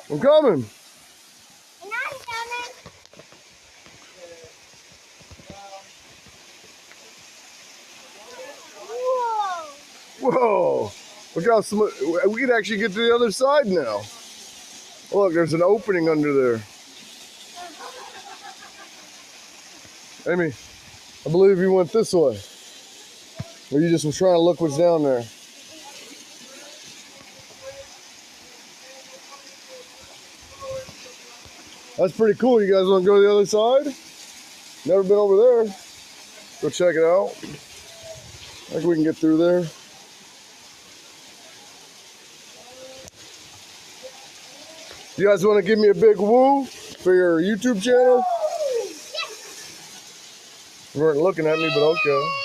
I'm coming. And I'm coming. Whoa. Whoa. Look how smooth. We can actually get to the other side now. Look, there's an opening under there. Amy, I believe you went this way. Or you just was trying to look what's down there. That's pretty cool. You guys want to go to the other side? Never been over there. Go check it out. I think we can get through there. You guys want to give me a big woo for your YouTube channel? Yes. You weren't looking at me, but okay.